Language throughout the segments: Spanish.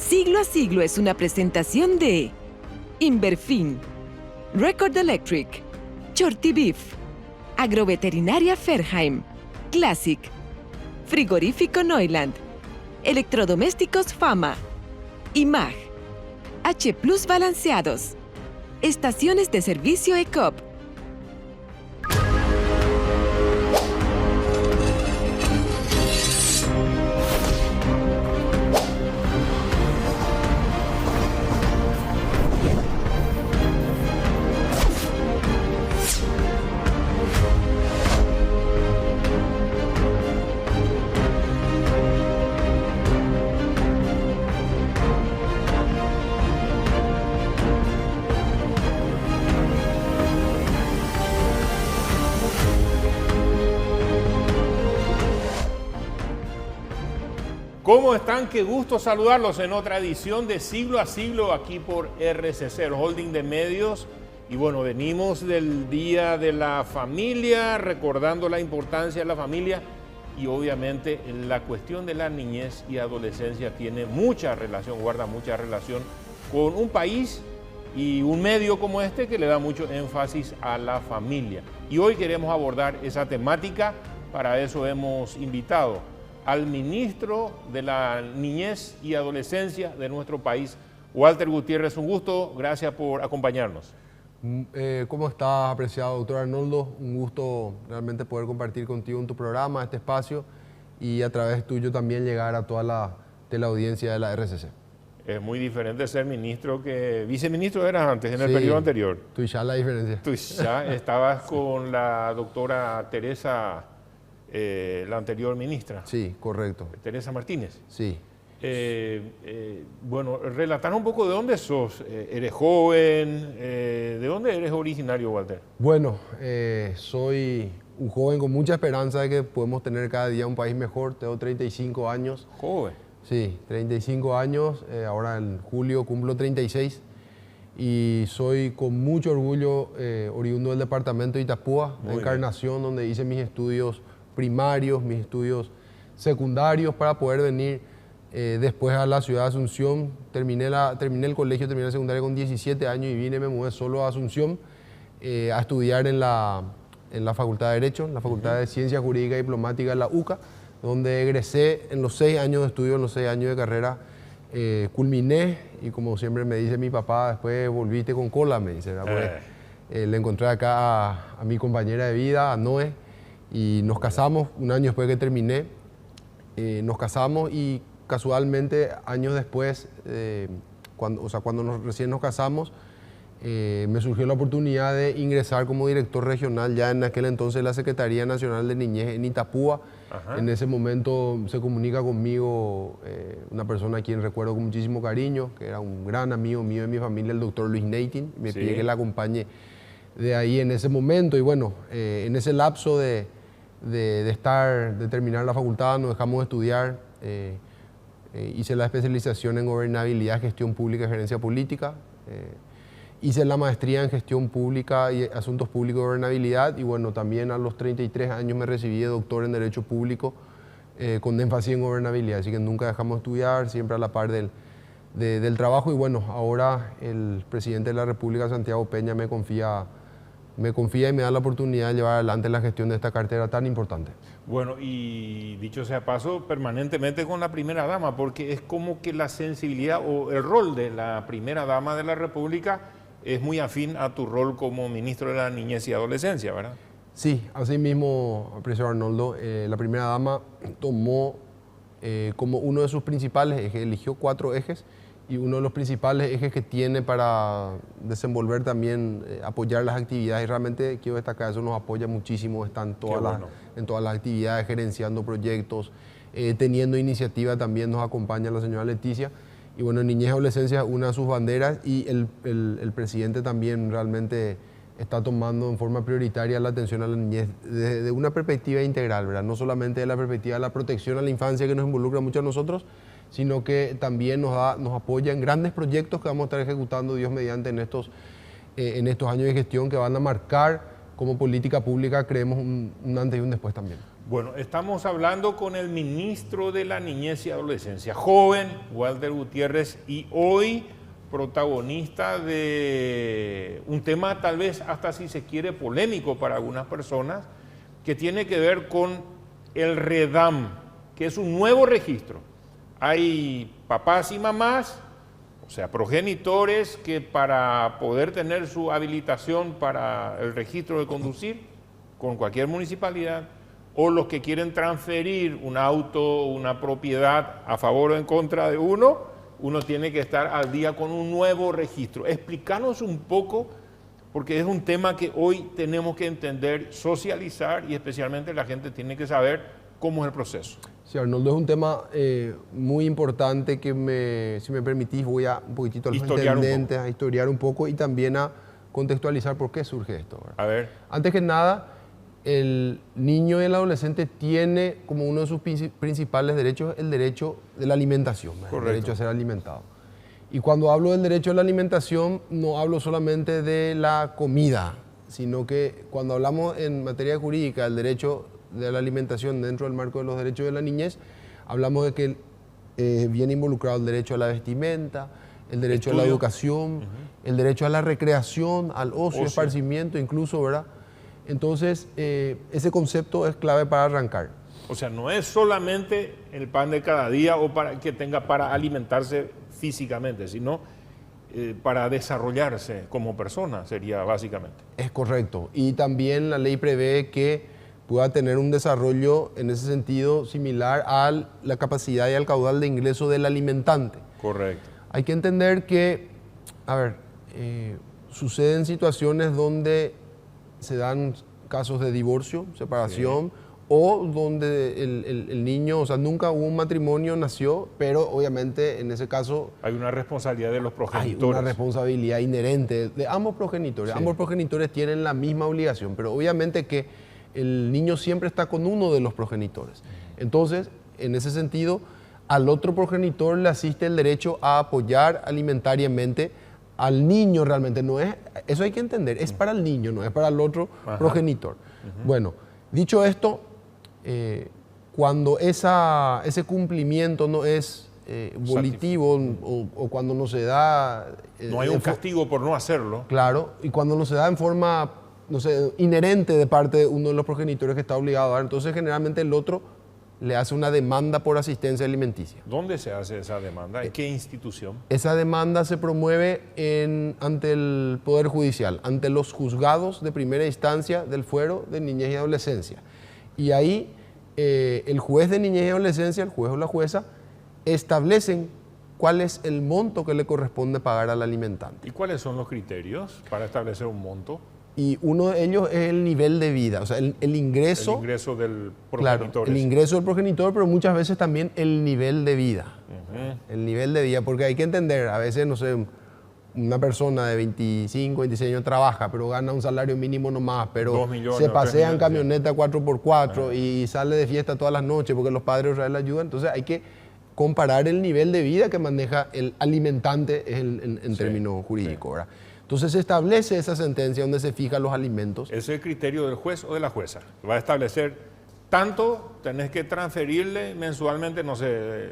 Siglo a Siglo es una presentación de Inverfin, Record Electric, Shorty Beef, Agroveterinaria Ferheim, Classic, Frigorífico Neuland, Electrodomésticos Fama, IMAG, H Plus Balanceados, Estaciones de Servicio ECOP. ¿Cómo están? Qué gusto saludarlos en otra edición de Siglo a Siglo aquí por RCC, el holding de medios. Y bueno, venimos del Día de la Familia, recordando la importancia de la familia y obviamente la cuestión de la niñez y adolescencia tiene mucha relación, guarda mucha relación con un país y un medio como este que le da mucho énfasis a la familia. Y hoy queremos abordar esa temática, para eso hemos invitado al ministro de la Niñez y Adolescencia de nuestro país, Walter Gutiérrez. Un gusto, gracias por acompañarnos. ¿Cómo estás, apreciado doctor Arnoldo? Un gusto realmente poder compartir contigo en tu programa, este espacio, y a través tuyo también llegar a toda la teleaudiencia de la RCC. Es muy diferente ser ministro que viceministro eras antes, en el periodo anterior. Tú ya la diferencia. Tú ya estabas con la doctora Teresa, la anterior ministra. Sí, correcto. Teresa Martínez. Sí. Bueno, relatanos un poco de dónde sos. ¿Eres joven? ¿De dónde eres originario, Walter? Bueno, soy un joven con mucha esperanza de que podemos tener cada día un país mejor. Tengo 35 años. ¿Joven? Sí, 35 años. Ahora en julio cumplo 36. Y soy con mucho orgullo oriundo del departamento de Itapúa, de Encarnación, donde hice mis estudios primarios, mis estudios secundarios, para poder venir después a la ciudad de Asunción. Terminé el colegio, terminé la secundaria con 17 años y vine, me mudé solo a Asunción a estudiar en la Facultad de Derecho, en la Facultad de Ciencias Jurídicas y Diplomáticas de la UCA, donde egresé en los 6 años de estudio, en los 6 años de carrera. Culminé y, como siempre me dice mi papá, después volviste con cola, me dice. Le encontré acá a mi compañera de vida, a Noé, y nos casamos un año después que terminé. Nos casamos y casualmente años después, cuando recién nos casamos, me surgió la oportunidad de ingresar como director regional ya en aquel entonces la Secretaría Nacional de Niñez en Itapúa. Ajá. En ese momento se comunica conmigo una persona a quien recuerdo con muchísimo cariño, que era un gran amigo mío de mi familia, el doctor Luis Neitin. Me pide que la acompañe de ahí en ese momento. Y bueno, en ese lapso de terminar la facultad, nos dejamos de estudiar. Hice la especialización en gobernabilidad, gestión pública y gerencia política. Hice la maestría en gestión pública y asuntos públicos y gobernabilidad. Y bueno, también a los 33 años me recibí de doctor en Derecho Público con énfasis en gobernabilidad. Así que nunca dejamos de estudiar, siempre a la par del trabajo. Y bueno, ahora el presidente de la República, Santiago Peña, me confía y me da la oportunidad de llevar adelante la gestión de esta cartera tan importante. Bueno, y dicho sea paso, permanentemente con la primera dama, porque es como que la sensibilidad o el rol de la primera dama de la República es muy afín a tu rol como ministro de la Niñez y Adolescencia, ¿verdad? Sí, así mismo, apreciado Arnoldo, la primera dama tomó como uno de sus principales ejes, eligió 4 ejes, y uno de los principales ejes que tiene para desenvolver también, apoyar las actividades, y realmente quiero destacar, eso nos apoya muchísimo, están en todas las actividades, gerenciando proyectos, teniendo iniciativa también nos acompaña la señora Leticia. Y bueno, niñez y adolescencia es una de sus banderas, y el presidente también realmente está tomando en forma prioritaria la atención a la niñez desde una perspectiva integral, ¿verdad? No solamente de la perspectiva de la protección a la infancia, que nos involucra mucho a nosotros, sino que también nos apoya en grandes proyectos que vamos a estar ejecutando, Dios mediante, en estos años de gestión, que van a marcar como política pública, creemos, un antes y un después también. Bueno, estamos hablando con el ministro de la Niñez y Adolescencia, joven Walter Gutiérrez, y hoy protagonista de un tema tal vez hasta si se quiere polémico para algunas personas, que tiene que ver con el REDAM, que es un nuevo registro. Hay papás y mamás, o sea, progenitores, que para poder tener su habilitación para el registro de conducir con cualquier municipalidad, o los que quieren transferir un auto, una propiedad a favor o en contra de uno tiene que estar al día con un nuevo registro. Explícanos un poco, porque es un tema que hoy tenemos que entender, socializar, y especialmente la gente tiene que saber cómo es el proceso. Sí, Arnoldo, es un tema muy importante que, si me permitís, voy a un poquitito a los intendentes, a historiar un poco y también a contextualizar por qué surge esto, ¿verdad? A ver. Antes que nada, el niño y el adolescente tiene como uno de sus principales derechos el derecho de la alimentación, el derecho a ser alimentado. Y cuando hablo del derecho a la alimentación, no hablo solamente de la comida, sino que cuando hablamos en materia jurídica del derecho de la alimentación dentro del marco de los derechos de la niñez, hablamos de que viene involucrado el derecho a la vestimenta, el derecho a la educación, el derecho a la recreación, al ocio, esparcimiento incluso, ¿verdad? Entonces, ese concepto es clave para arrancar. O sea, no es solamente el pan de cada día o para que tenga para alimentarse físicamente, sino para desarrollarse como persona, sería básicamente. Es correcto. Y también la ley prevé que pueda tener un desarrollo en ese sentido similar a la capacidad y al caudal de ingreso del alimentante. Correcto. Hay que entender que, suceden situaciones donde se dan casos de divorcio, separación, o donde el niño, o sea, nunca hubo un matrimonio, nació, pero obviamente en ese caso hay una responsabilidad de los progenitores. Hay una responsabilidad inherente de ambos progenitores. Ambos progenitores tienen la misma obligación, pero obviamente que el niño siempre está con uno de los progenitores. Entonces, en ese sentido, al otro progenitor le asiste el derecho a apoyar alimentariamente al niño realmente. No es, eso hay que entender, es para el niño, no es para el otro progenitor. Bueno, dicho esto, cuando ese cumplimiento no es volitivo o cuando no se da... no hay un castigo por no hacerlo. Claro, y cuando no se da en forma, no sé, inherente de parte de uno de los progenitores que está obligado a dar, entonces generalmente el otro le hace una demanda por asistencia alimenticia. ¿Dónde se hace esa demanda? ¿En qué institución? Esa demanda se promueve ante el Poder Judicial, ante los juzgados de primera instancia del Fuero de Niñez y Adolescencia. Y ahí el juez de niñez y adolescencia, el juez o la jueza, establecen cuál es el monto que le corresponde pagar al alimentante. ¿Y cuáles son los criterios para establecer un monto? Y uno de ellos es el nivel de vida, o sea, el ingreso. El ingreso del progenitor. Claro, el ingreso del progenitor, pero muchas veces también el nivel de vida. El nivel de vida, porque hay que entender, a veces, no sé, una persona de 25, 26 años trabaja, pero gana un salario mínimo nomás, pero 2 millones, se pasea en 3 millones, camioneta 4x4 y sale de fiesta todas las noches porque los padres Israel le ayudan. Entonces hay que comparar el nivel de vida que maneja el alimentante en términos jurídicos, ¿verdad? Entonces se establece esa sentencia donde se fijan los alimentos. ¿Es el criterio del juez o de la jueza? Va a establecer tanto, tenés que transferirle mensualmente, no sé,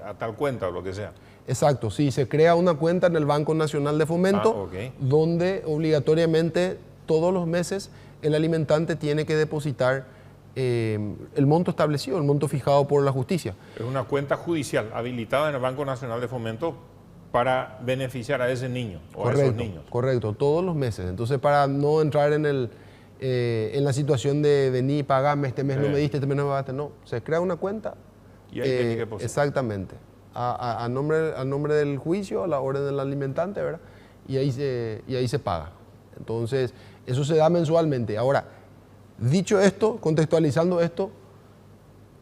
a tal cuenta o lo que sea. Exacto, sí, se crea una cuenta en el Banco Nacional de Fomento, donde obligatoriamente todos los meses el alimentante tiene que depositar el monto establecido, el monto fijado por la justicia. Es una cuenta judicial habilitada en el Banco Nacional de Fomento para beneficiar a ese niño o a esos niños. Correcto, todos los meses. Entonces, para no entrar en la situación de vení, pagame, este mes no me diste, este mes no me pagaste, no, se crea una cuenta. Y ahí tiene que depositar. Exactamente. A nombre del juicio, a la orden del alimentante, ¿verdad? Y ahí se paga. Entonces, eso se da mensualmente. Ahora, dicho esto, contextualizando esto,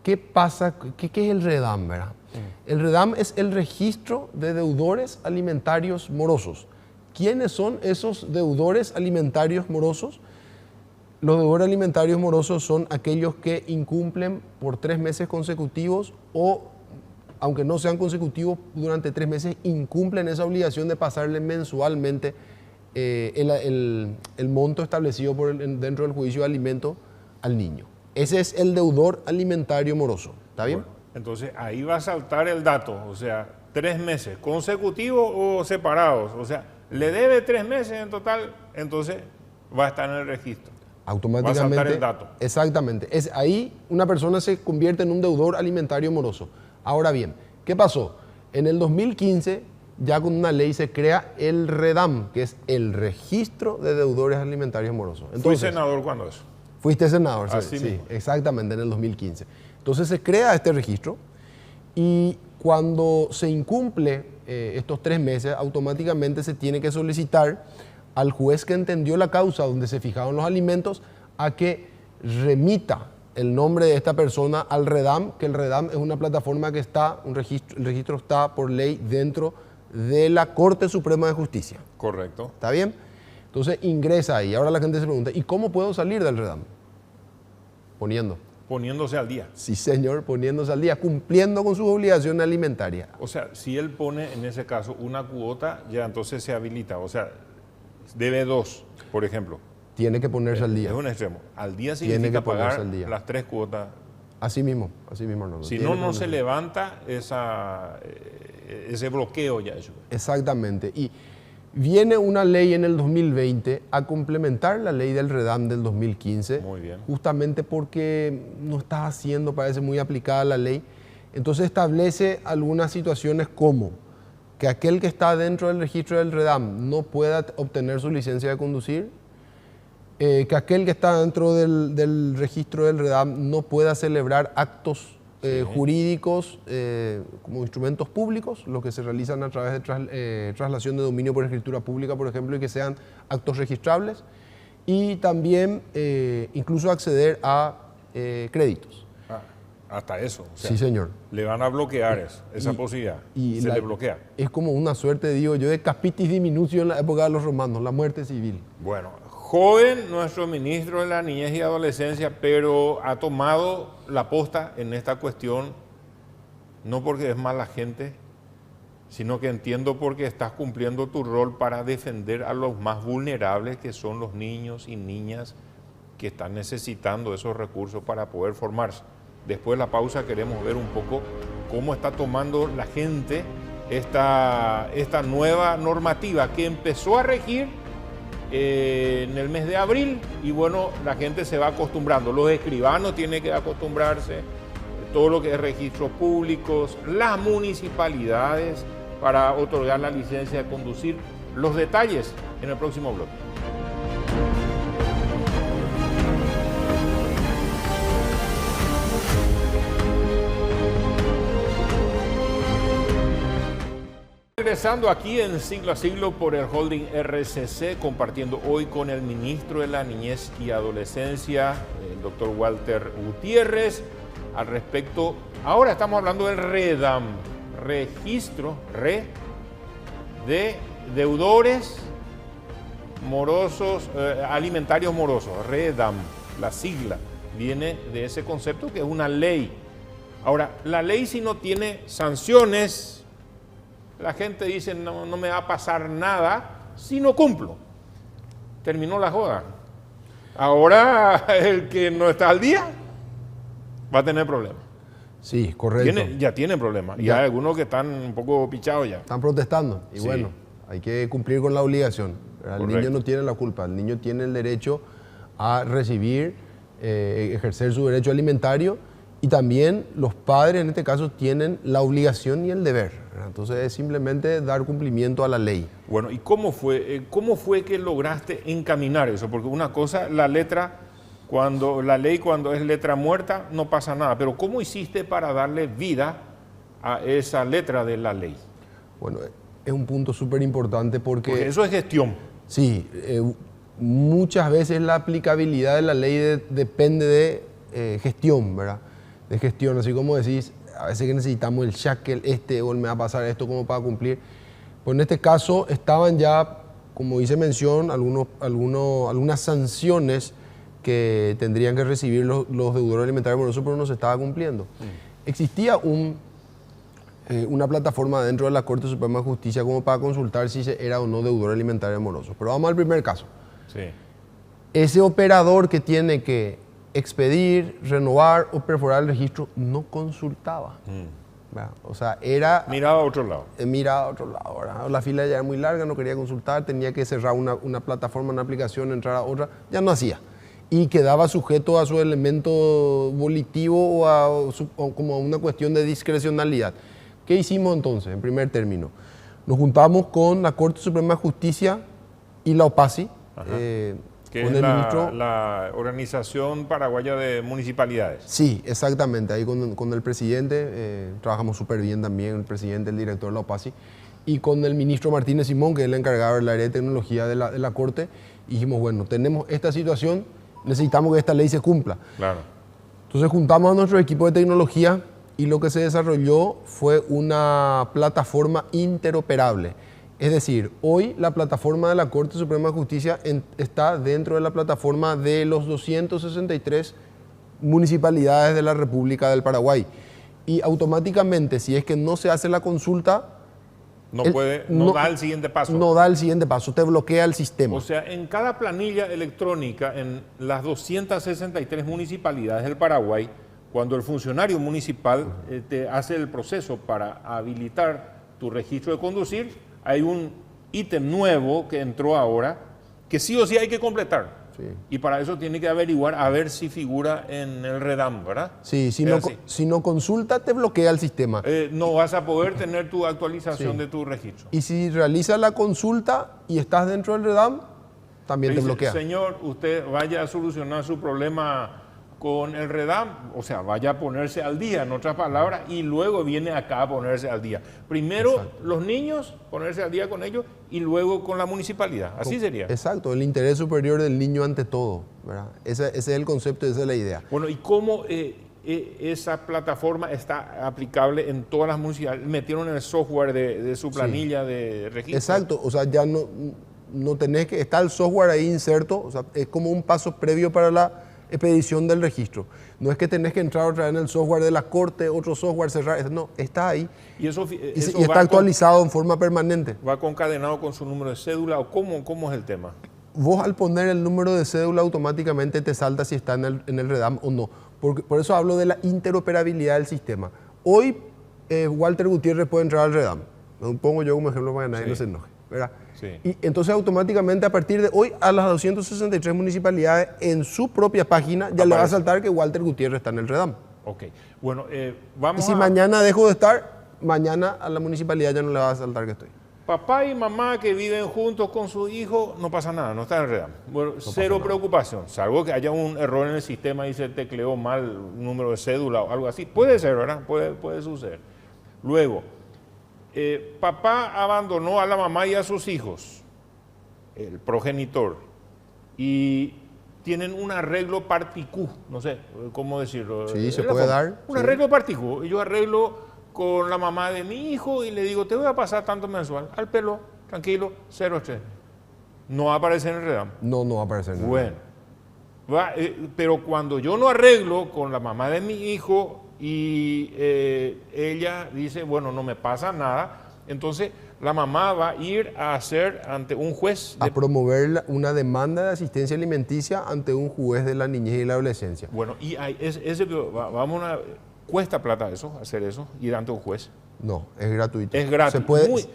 ¿qué pasa? ¿Qué es el REDAM, verdad? El REDAM es el registro de deudores alimentarios morosos. ¿Quiénes son esos deudores alimentarios morosos? Los deudores alimentarios morosos son aquellos que incumplen por 3 meses consecutivos o, aunque no sean consecutivos, durante 3 meses incumplen esa obligación de pasarle mensualmente el monto establecido dentro del juicio de alimento al niño. Ese es el deudor alimentario moroso. ¿Está bien? Bueno, entonces ahí va a saltar el dato, o sea, 3 meses, ¿consecutivos o separados? O sea, le debe 3 meses en total, entonces va a estar en el registro. Automáticamente. Va a saltar el dato. Exactamente. Ahí una persona se convierte en un deudor alimentario moroso. Ahora bien, ¿qué pasó? En el 2015, ya con una ley se crea el REDAM, que es el Registro de Deudores Alimentarios Morosos. Entonces, ¿Fui senador cuándo es? Fuiste senador, Así sí, mismo. exactamente, en el 2015. Entonces se crea este registro y cuando se incumple estos 3 meses, automáticamente se tiene que solicitar al juez que entendió la causa donde se fijaron los alimentos a que remita el nombre de esta persona al REDAM, que el REDAM es una plataforma que está, el registro está por ley dentro de la Corte Suprema de Justicia. Correcto. ¿Está bien? Entonces ingresa ahí. Ahora la gente se pregunta, ¿y cómo puedo salir del REDAM? Poniéndose al día. Sí, señor, poniéndose al día, cumpliendo con sus obligaciones alimentarias. O sea, si él pone en ese caso una cuota, ya entonces se habilita. O sea, debe 2, por ejemplo. Tiene que ponerse al día. Es un extremo. Al día Tiene significa que ponerse pagar al día. las 3 cuotas. Así mismo, Arnoldo. Si Tiene no, que no ponerse se al día. levanta ese bloqueo ya hecho. Exactamente. Y viene una ley en el 2020 a complementar la ley del REDAM del 2015. Muy bien. Justamente porque no estaba siendo, parece, muy aplicada la ley. Entonces establece algunas situaciones como que aquel que está dentro del registro del REDAM no pueda obtener su licencia de conducir, que aquel que está dentro del registro del REDAM no pueda celebrar actos jurídicos como instrumentos públicos, los que se realizan a través de traslación de dominio por escritura pública, por ejemplo, y que sean actos registrables, y también incluso acceder a créditos. Hasta eso. O sea, Sí, señor. le van a bloquear esa posibilidad. Se le bloquea. Es como una suerte, digo yo, de capitis diminutio en la época de los romanos, la muerte civil. Bueno, joven nuestro ministro de la Niñez y Adolescencia, pero ha tomado la posta en esta cuestión, no porque es mala gente, sino que entiendo porque estás cumpliendo tu rol para defender a los más vulnerables, que son los niños y niñas que están necesitando esos recursos para poder formarse. Después de la pausa queremos ver un poco cómo está tomando la gente esta nueva normativa que empezó a regir en el mes de abril y bueno, la gente se va acostumbrando. Los escribanos tienen que acostumbrarse, todo lo que es registros públicos, las municipalidades para otorgar la licencia de conducir. Los detalles en el próximo bloque. Regresando aquí en Siglo a Siglo por el Holding RCC, compartiendo hoy con el ministro de la Niñez y Adolescencia, el doctor Walter Gutiérrez, al respecto. Ahora estamos hablando del REDAM, Registro de Deudores Morosos, Alimentarios Morosos, REDAM, la sigla, viene de ese concepto que es una ley. Ahora, la ley si no tiene sanciones, la gente dice, no me va a pasar nada si no cumplo. Terminó la joda. Ahora el que no está al día va a tener problemas. Sí, correcto. Ya tiene problemas. Y hay algunos que están un poco pichados ya. Están protestando. Y Sí. bueno, hay que cumplir con la obligación. El Correcto. niño no tiene la culpa. El niño tiene el derecho a recibir, ejercer su derecho alimentario. Y también los padres, en este caso, tienen la obligación y el deber, ¿verdad? Entonces es simplemente dar cumplimiento a la ley. Bueno, ¿y cómo fue que lograste encaminar eso? Porque una cosa, la ley cuando es letra muerta no pasa nada, pero ¿cómo hiciste para darle vida a esa letra de la ley? Bueno, es un punto súper importante Porque eso es gestión. Sí, muchas veces la aplicabilidad de la ley depende de gestión, ¿verdad? De gestión, así como decís, a veces que necesitamos el shackle o el me va a pasar esto como para cumplir. Pues en este caso estaban ya, como hice mención, algunas sanciones que tendrían que recibir los deudores alimentarios morosos, pero no se estaba cumpliendo. Existía una plataforma dentro de la Corte Suprema de Justicia como para consultar si se era o no deudor alimentario moroso. Pero vamos al primer caso. Sí. Ese operador que tiene que expedir, renovar o perforar el registro, no consultaba. ¿Verdad? O sea, era... Miraba a otro lado. Miraba a otro lado, ¿verdad? La fila ya era muy larga, no quería consultar, tenía que cerrar una plataforma, una aplicación, entrar a otra, ya no hacía. Y quedaba sujeto a su elemento volitivo o como a una cuestión de discrecionalidad. ¿Qué hicimos entonces, en primer término? Nos juntamos con la Corte Suprema de Justicia y la OPACI, que con es el ministro... la Organización Paraguaya de Municipalidades. Sí, exactamente. Ahí con el presidente, trabajamos súper bien también, el presidente, el director de la OPACI, y con el ministro Martínez Simón, que es el encargado del área de tecnología de la Corte, y dijimos, bueno, tenemos esta situación, necesitamos que esta ley se cumpla. Claro. Entonces juntamos a nuestro equipo de tecnología y lo que se desarrolló fue una plataforma interoperable. Es decir, hoy la plataforma de la Corte Suprema de Justicia está dentro de la plataforma de los 263 municipalidades de la República del Paraguay. Y automáticamente, si es que no se hace la consulta... No da el siguiente paso. No da el siguiente paso, te bloquea el sistema. O sea, en cada planilla electrónica, en las 263 municipalidades del Paraguay, cuando el funcionario municipal te hace el proceso para habilitar tu registro de conducir, hay un ítem nuevo que entró ahora, que sí o sí hay que completar. Sí. Y para eso tiene que averiguar a ver si figura en el REDAM, ¿verdad? Sí, si no consulta, te bloquea el sistema. No vas a poder tener tu actualización de tu registro. Y si realizas la consulta y estás dentro del REDAM, también te bloquea. Señor, usted vaya a solucionar su problema con el REDAM, o sea, vaya a ponerse al día, en otras palabras, y luego viene acá a ponerse al día. Primero los niños, ponerse al día con ellos, y luego con la municipalidad. Así sería. Exacto, el interés superior del niño ante todo, ¿verdad? Ese es el concepto, esa es la idea. Bueno, ¿y cómo esa plataforma está aplicable en todas las municipalidades? ¿Metieron el software de su planilla de registro? Exacto, o sea, ya no tenés que... Está el software ahí inserto, o sea, es como un paso previo para la expedición del registro. No es que tenés que entrar otra vez en el software de la Corte, otro software, cerrar, no, está ahí. Y está actualizado en forma permanente. ¿Va concadenado con su número de cédula o cómo es el tema? Vos al poner el número de cédula automáticamente te salta si está en el REDAM o no. Por eso hablo de la interoperabilidad del sistema. Hoy Walter Gutiérrez puede entrar al REDAM. Me pongo yo como ejemplo para que nadie no se enoje, ¿verdad? Sí. Y entonces automáticamente a partir de hoy a las 263 municipalidades en su propia página ya le va a saltar que Walter Gutiérrez está en el REDAM. Ok, bueno, vamos y si mañana dejo de estar, mañana a la municipalidad ya no le va a saltar que estoy. Papá y mamá que viven juntos con su hijo, no pasa nada, no está en el REDAM. Bueno, cero preocupación, salvo que haya un error en el sistema y se tecleó mal un número de cédula o algo así. Puede ser, ¿verdad? Puede suceder. Luego, papá abandonó a la mamá y a sus hijos, el progenitor, y tienen un arreglo particú, no sé cómo decirlo. Sí, se puede dar. Un arreglo particú. Yo arreglo con la mamá de mi hijo y le digo, te voy a pasar tanto mensual, al pelo, tranquilo, 0 estrés. ¿No va a aparecer en el REDAM? No va a aparecer en el REDAM. Bueno, pero cuando yo no arreglo con la mamá de mi hijo y ella dice, bueno, no me pasa nada, entonces la mamá va a ir a hacer ante un juez... A promover una demanda de asistencia alimenticia ante un juez de la niñez y la adolescencia. Bueno, y ¿cuesta plata eso, hacer eso, ir ante un juez? No, es gratuito. Es gratis. Se puede,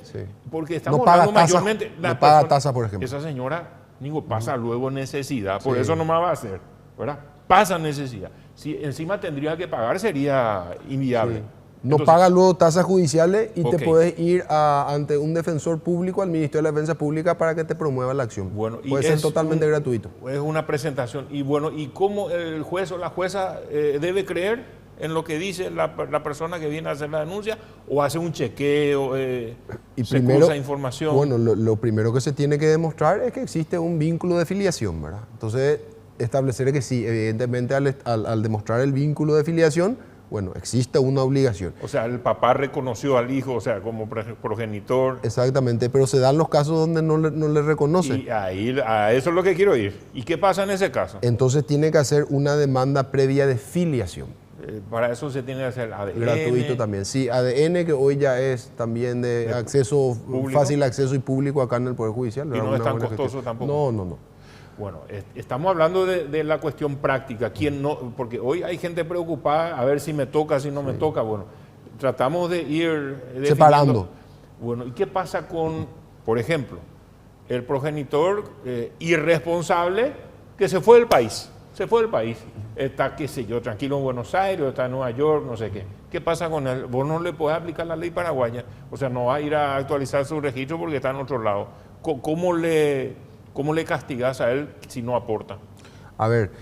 porque estamos hablando mayormente... No paga tasa, por ejemplo. Esa señora, pasa luego necesidad, por eso no más va a hacer, ¿verdad? Pasa necesidad. Si encima tendría que pagar, sería inviable. Sí. No paga luego tasas judiciales y te puedes ir ante un defensor público, al Ministerio de la Defensa Pública, para que te promueva la acción. Bueno, puede ser totalmente gratuito. Es una presentación. Y bueno, ¿y cómo el juez o la jueza debe creer en lo que dice la persona que viene a hacer la denuncia? ¿O hace un chequeo, se cruza información? Bueno, lo primero que se tiene que demostrar es que existe un vínculo de filiación, ¿verdad? Entonces, establecer que sí, evidentemente al demostrar el vínculo de filiación, bueno, existe una obligación. O sea, el papá reconoció al hijo, o sea, como progenitor. Exactamente, pero se dan los casos donde no le reconocen. Y ahí, a eso es lo que quiero ir. ¿Y qué pasa en ese caso? Entonces tiene que hacer una demanda previa de filiación. Para eso se tiene que hacer ADN. Gratuito también, sí, ADN, que hoy ya es también de acceso, ¿público? Fácil acceso y público acá en el Poder Judicial. Y no es tan costoso tampoco. No. Bueno, estamos hablando de la cuestión práctica. ¿Quién no? Porque hoy hay gente preocupada a ver si me toca, si no me toca. Bueno, tratamos de ir definiendo. Separando. Bueno, ¿y qué pasa con, por ejemplo, el progenitor irresponsable que se fue del país? Se fue del país. Está, qué sé yo, tranquilo en Buenos Aires, está en Nueva York, no sé qué. ¿Qué pasa con él? Vos no le podés aplicar la ley paraguaya. O sea, no va a ir a actualizar su registro porque está en otro lado. ¿Cómo le castigás a él si no aporta? A ver,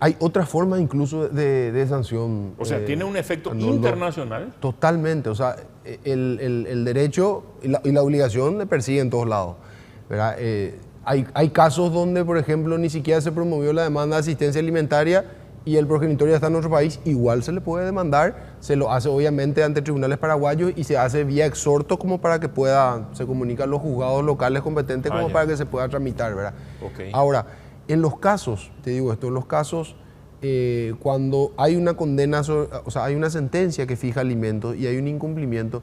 hay otras formas incluso de sanción. O sea, tiene un efecto Arnoldo, internacional. Totalmente, o sea, el derecho y la obligación le persigue en todos lados, ¿verdad? Hay casos donde, por ejemplo, ni siquiera se promovió la demanda de asistencia alimentaria y el progenitor ya está en otro país, igual se le puede demandar, se lo hace obviamente ante tribunales paraguayos y se hace vía exhorto como para que se comunican los juzgados locales competentes como para que se pueda tramitar, ¿verdad? Okay. Ahora, en los casos, te digo esto, en los casos cuando hay una condena, o sea, hay una sentencia que fija alimentos y hay un incumplimiento,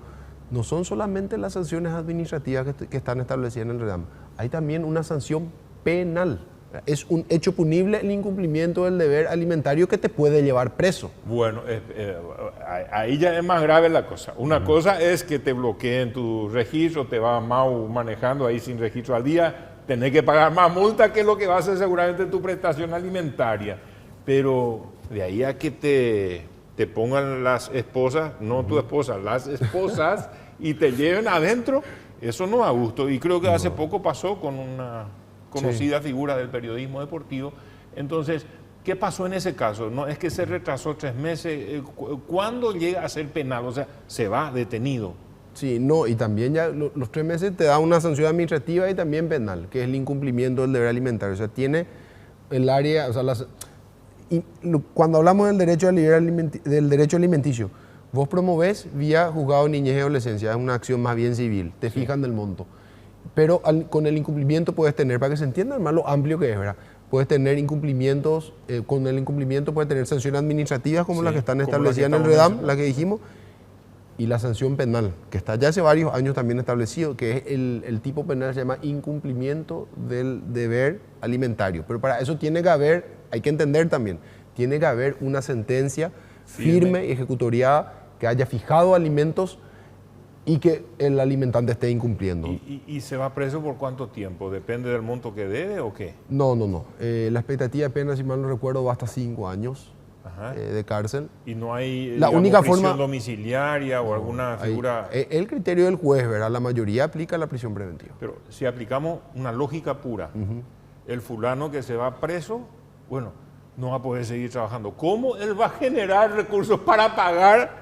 no son solamente las sanciones administrativas que están establecidas en el REDAM, hay también una sanción penal. Es un hecho punible el incumplimiento del deber alimentario que te puede llevar preso. Bueno, ahí ya es más grave la cosa. Una cosa es que te bloqueen tu registro, te vas mal manejando ahí sin registro al día, tenés que pagar más multa que lo que va a hacer seguramente tu prestación alimentaria. Pero de ahí a que te pongan las esposas, no tu esposa, las esposas, y te lleven adentro, eso no da gusto. Y creo que hace poco pasó con una conocida figura del periodismo deportivo. Entonces, ¿qué pasó en ese caso? No es que se retrasó 3 meses. ¿Cuándo llega a ser penal? O sea, se va detenido. Sí, no, y también ya los 3 meses te da una sanción administrativa y también penal, que es el incumplimiento del deber alimentario. O sea, tiene el área, o sea, cuando hablamos del derecho alimenticio, vos promovés vía juzgado de niñez y adolescencia, es una acción más bien civil, te fijan del monto. Pero con el incumplimiento puedes tener, para que se entienda más lo amplio que es, ¿verdad? Puedes tener incumplimientos, con el incumplimiento puedes tener sanciones administrativas como las que están establecidas en el REDAM, la que dijimos, y la sanción penal, que está ya hace varios años también establecido, que es el tipo penal, se llama incumplimiento del deber alimentario. Pero para eso tiene que haber, hay que entender también, tiene que haber una sentencia firme y ejecutoriada que haya fijado alimentos y que el alimentante esté incumpliendo. ¿Y se va preso por cuánto tiempo? ¿Depende del monto que debe o qué? No. La expectativa de pena, si mal no recuerdo, va hasta 5 años de cárcel. ¿Y no hay la única prisión domiciliaria o alguna figura? El criterio del juez, ¿verdad? La mayoría aplica la prisión preventiva. Pero si aplicamos una lógica pura, el fulano que se va preso, bueno, no va a poder seguir trabajando. ¿Cómo él va a generar recursos para pagar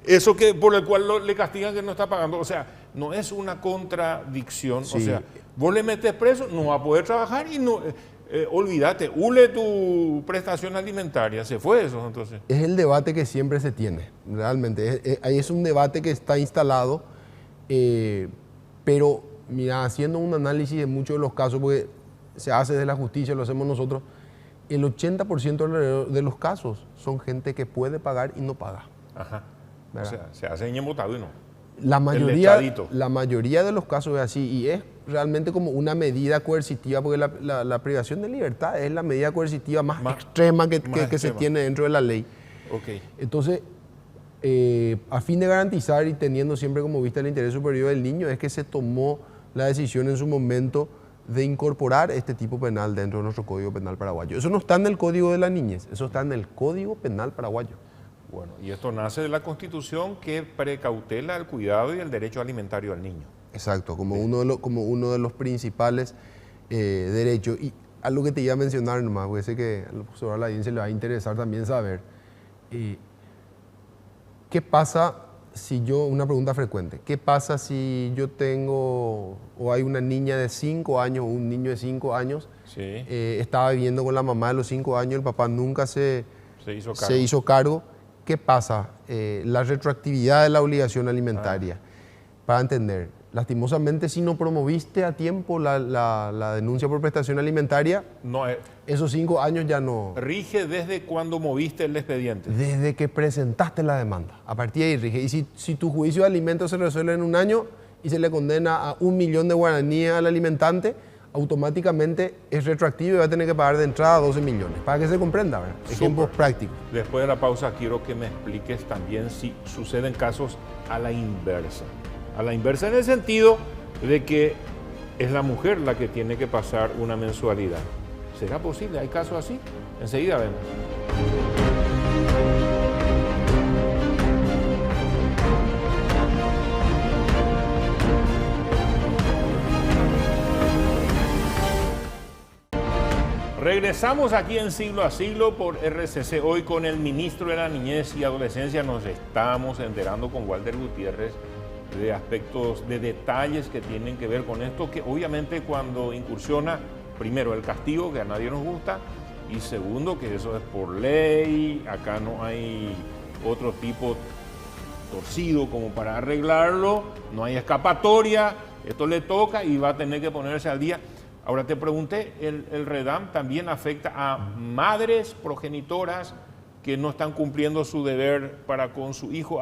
eso por el cual le castigan que no está pagando? O sea, no es una contradicción. Sí. O sea, vos le metes preso, no va a poder trabajar y no... olvídate, hule tu prestación alimentaria. ¿Se fue eso entonces? Es el debate que siempre se tiene, realmente. Ahí es un debate que está instalado, pero mira, haciendo un análisis de muchos de los casos, porque se hace desde la justicia, lo hacemos nosotros, el 80% de los casos son gente que puede pagar y no paga. Ajá. ¿Verdad? O sea, se hace embotado y no. La mayoría de los casos es así y es realmente como una medida coercitiva, porque la privación de libertad es la medida coercitiva más extrema que se tiene dentro de la ley. Okay. Entonces, a fin de garantizar y teniendo siempre como vista el interés superior del niño, es que se tomó la decisión en su momento de incorporar este tipo penal dentro de nuestro Código Penal paraguayo. Eso no está en el Código de la Niñez, eso está en el Código Penal paraguayo. Bueno, y esto nace de la Constitución que precautela el cuidado y el derecho alimentario al niño. Exacto, como uno de los principales derechos. Y algo que te iba a mencionar nomás, porque sé que a la audiencia le va a interesar también saber. ¿Qué pasa si una pregunta frecuente, ¿qué pasa si yo tengo, o hay una niña de 5 años o un niño de 5 años, estaba viviendo con la mamá de los 5 años, el papá nunca se hizo cargo? ¿Qué pasa? La retroactividad de la obligación alimentaria. Para entender, lastimosamente, si no promoviste a tiempo la denuncia por prestación alimentaria, esos 5 años ya no... Rige desde cuando moviste el expediente. Desde que presentaste la demanda. A partir de ahí rige. Y si tu juicio de alimentos se resuelve en 1 año y se le condena a 1 millón de guaraníes al alimentante, automáticamente es retroactivo y va a tener que pagar de entrada 12 millones, para que se comprenda, ¿verdad? Ejemplos prácticos. Después de la pausa quiero que me expliques también si suceden casos a la inversa. A la inversa en el sentido de que es la mujer la que tiene que pasar una mensualidad. ¿Será posible? ¿Hay casos así? Enseguida vemos. Regresamos aquí en Siglo a Siglo por RCC. Hoy con el ministro de la Niñez y Adolescencia nos estamos enterando con Walter Gutiérrez de aspectos, de detalles que tienen que ver con esto, que obviamente cuando incursiona, primero el castigo, que a nadie nos gusta, y segundo que eso es por ley, acá no hay otro tipo torcido como para arreglarlo, no hay escapatoria, esto le toca y va a tener que ponerse al día. Ahora te pregunté, ¿el REDAM también afecta a madres progenitoras que no están cumpliendo su deber para con su hijo?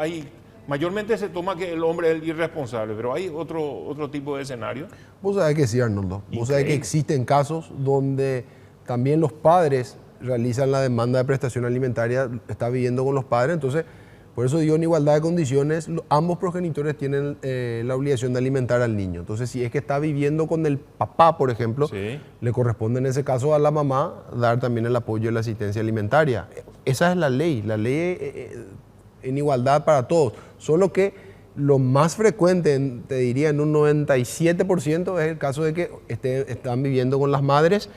Mayormente se toma que el hombre es el irresponsable, pero ¿hay otro tipo de escenario? Vos sabés que sí, Arnoldo. Vos sabés que existen casos donde también los padres realizan la demanda de prestación alimentaria, está viviendo con los padres, entonces, por eso digo, en igualdad de condiciones, ambos progenitores tienen la obligación de alimentar al niño. Entonces, si es que está viviendo con el papá, por ejemplo, sí, le corresponde en ese caso a la mamá dar también el apoyo y la asistencia alimentaria. Esa es la ley en igualdad para todos. Solo que lo más frecuente, te diría en un 97%, es el caso de que están viviendo con las madres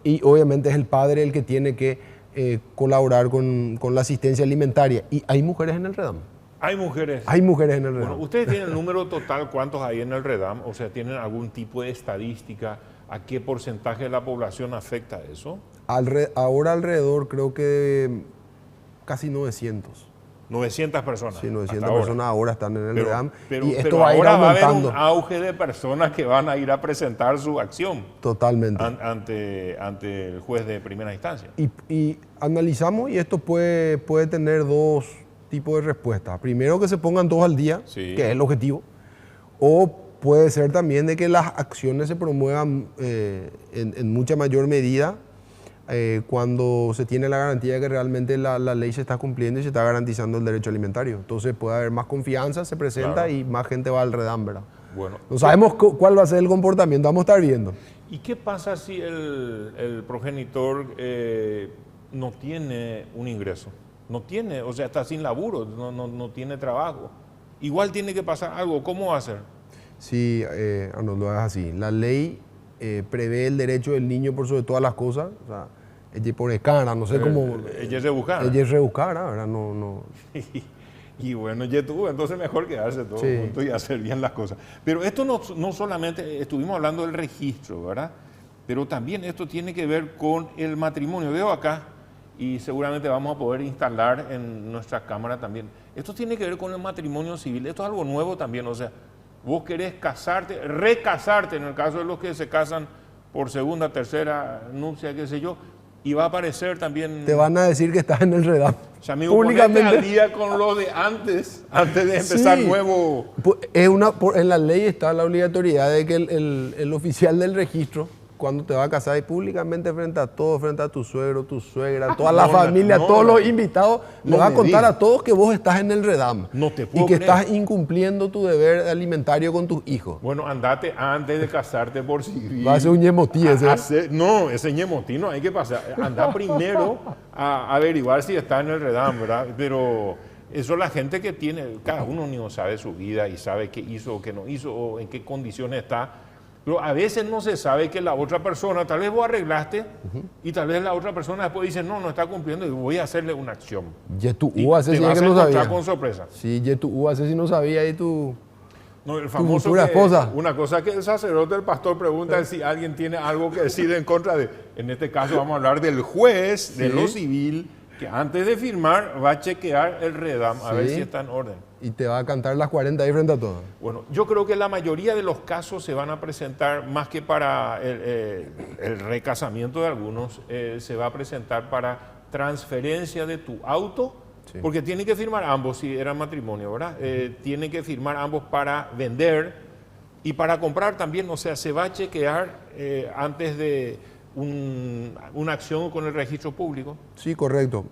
y obviamente es el padre el que tiene que colaborar con la asistencia alimentaria. Y hay mujeres en el REDAM. ¿Hay mujeres? Hay mujeres en el REDAM. Bueno, ¿ustedes tienen el número total cuántos hay en el REDAM? O sea, ¿tienen algún tipo de estadística? ¿A qué porcentaje de la población afecta eso? Ahora alrededor creo que casi 900. 900 personas. Sí, 900 personas ahora están en el REDAM. Y esto va a ir aumentando. Va a haber un auge de personas que van a ir a presentar su acción. Totalmente. Ante el juez de primera instancia. Y analizamos y esto puede tener dos tipos de respuestas. Primero, que se pongan todos al día, sí, que es el objetivo. O puede ser también de que las acciones se promuevan en mucha mayor medida cuando se tiene la garantía de que realmente la ley se está cumpliendo y se está garantizando el derecho alimentario. Entonces puede haber más confianza, se presenta, claro, y más gente va al REDAM, ¿verdad? Bueno, no sabemos cuál va a ser el comportamiento, vamos a estar viendo. ¿Y qué pasa si el progenitor no tiene un ingreso? No tiene, o sea, está sin laburo, no tiene trabajo. Igual tiene que pasar algo, ¿cómo va a ser? Sí, no lo hagas así. La ley prevé el derecho del niño por sobre todas las cosas. O sea, ella pone cara, no sé cómo. Ella es rebuscada. Ella es rebuscada, ¿verdad? No. Y bueno, ya tuvo, entonces mejor quedarse todos juntos y hacer bien las cosas. Pero esto no solamente, estuvimos hablando del registro, ¿verdad? Pero también esto tiene que ver con el matrimonio. Veo acá, y seguramente vamos a poder instalar en nuestra cámara también. Esto tiene que ver con el matrimonio civil. Esto es algo nuevo también, o sea, vos querés casarte, recasarte en el caso de los que se casan por segunda, tercera nupcia, qué sé yo, y va a aparecer también... Te van a decir que estás en el REDAM. O sea, amigo, públicamente al día con lo de antes de empezar nuevo... En la ley está la obligatoriedad de que el oficial del registro, cuando te va a casar y públicamente frente a todos, frente a tu suegro, tu suegra, toda la familia, todos los invitados, le va a contar a todos que vos estás en el REDAM. No te puedo y que creer. Estás incumpliendo tu deber alimentario con tus hijos. Bueno, andate antes de casarte por civil. Va a ser un ñemotí ese. No, ese ñemotí no hay que pasar. Anda primero a averiguar si está en el REDAM, ¿verdad? Pero eso la gente que tiene, cada uno ni sabe su vida y sabe qué hizo o qué no hizo o en qué condiciones está. Pero a veces no se sabe que la otra persona, tal vez vos arreglaste y tal vez la otra persona después dice, no está cumpliendo y voy a hacerle una acción. Y tú haces si que no sabía. Con sorpresa. Sí, y tú haces si no sabía y tú... No, el famoso futura esposa. Una cosa que el sacerdote, el pastor pregunta es si alguien tiene algo que decir en contra de... En este caso vamos a hablar del juez de lo civil que antes de firmar va a chequear el REDAM a ver si está en orden. Y te va a cantar las 40 ahí frente a todos. Bueno, yo creo que la mayoría de los casos se van a presentar, más que para el recasamiento de algunos, se va a presentar para transferencia de tu auto, porque tienen que firmar ambos, si era matrimonio, ¿verdad? Tienen que firmar ambos para vender Y para comprar también, o sea, se va a chequear antes de una acción con el registro público. Sí, correcto.